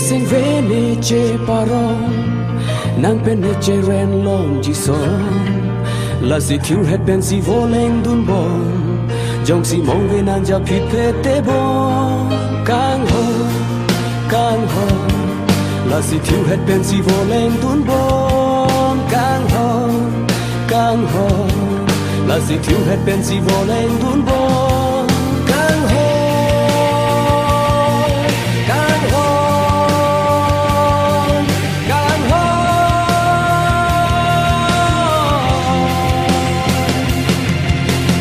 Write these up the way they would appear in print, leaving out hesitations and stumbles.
Missing vene che paron nang pene che ren long ji son la si thiu het ben si voleng dun bon jong si mong ve nang ja phit phe te bon kang ho la si thiu het ben si voleng dun bon kang ho la si thiu het ben si voleng dun bon kang ho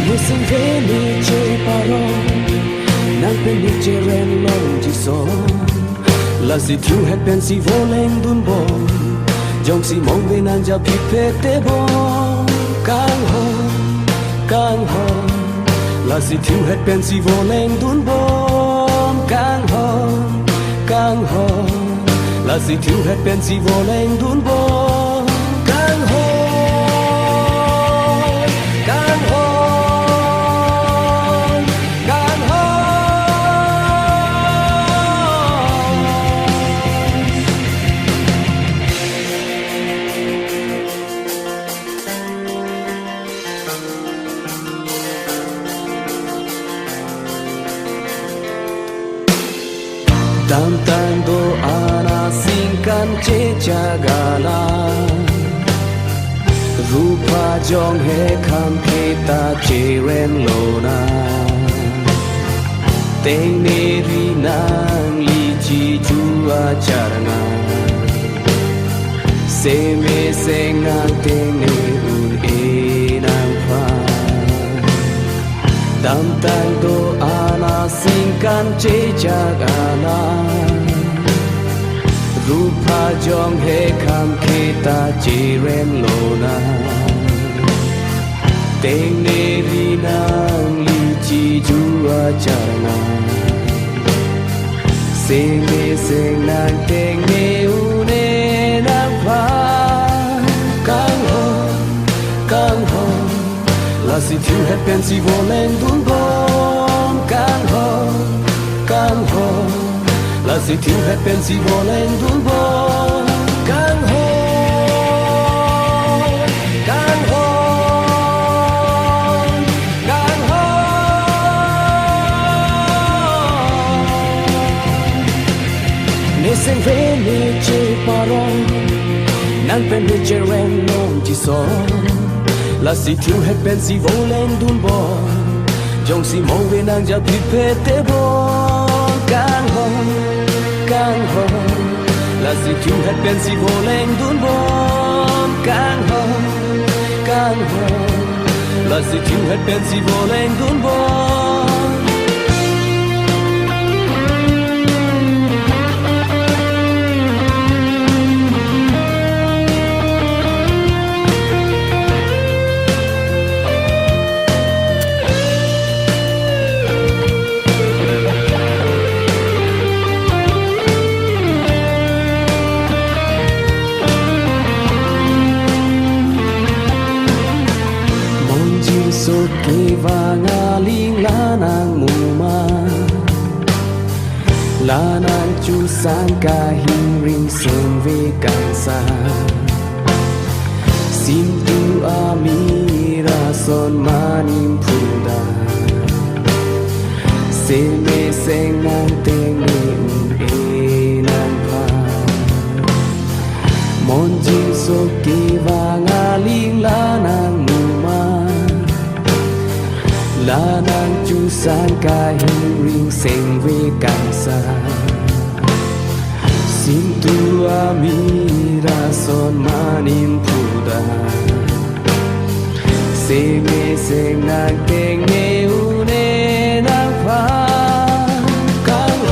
Missing veni che paron nang peni che ren long ji son la si thiu het ben si voleng dun bon jong si mong ve nang ja phit phe te bon kang ho la si thiu het ben si voleng dun bon kang ho la si thiu het ben si voleng dun bon kang ho Tam tan do ana singkan che chagala Rupa jong he kham kheta che ren lona Teng ne ri nang li chi chu a charanga Se me se ngang teng ne un e nang pha Tam tan do ana singkan che chagala Rupa jong he kham kheta che ren lona Teng ne ri nang li chi chu a charanga Se me se nang teng ne un e nang pha Kang ho La si thiu het ben si voleng dun bon kang ho La si thiu het ben si voleng dun bon kang ho Missing vene che paron nang pene che ren long ji son La si thiu het ben si voleng dun bon jong si mong ve nang ja phit phe te bon kang ho La si thiu het ben si voleng dun bon kang ho La si thiu het ben si voleng dun bon So ke vanga ling la nang mu ma la nang chu sang ka hing ring sen ve kan sa sim tu a mi ra son manim phuda se me seng nang teng ni e nang pha mon jin so ke vanga ling la nang mu ma La nang chu sang ka hing ring seng ve kan sa Sim tu a mi ra son manim phuda Se me seng nang teng ne u ne nang pha Kang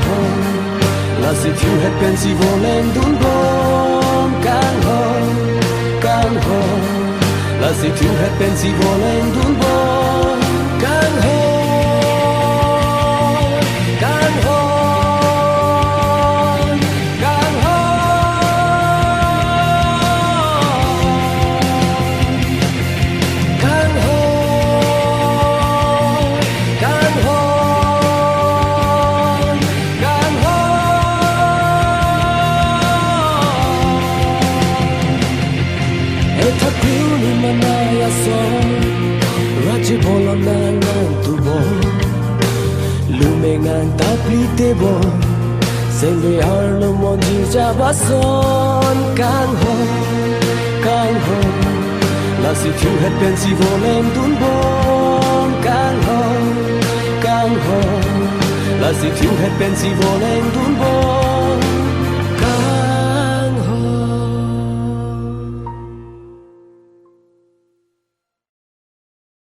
ho La si thiu het ben si voleng dun bon kang ho La si thiu het ben si voleng dun bon kang ho Gang ho Tan taplite bon Sende arlo monji jabason Kang ho La si fiu het pensi volem dun bon Kang ho La si fiu het pensi volem dun bon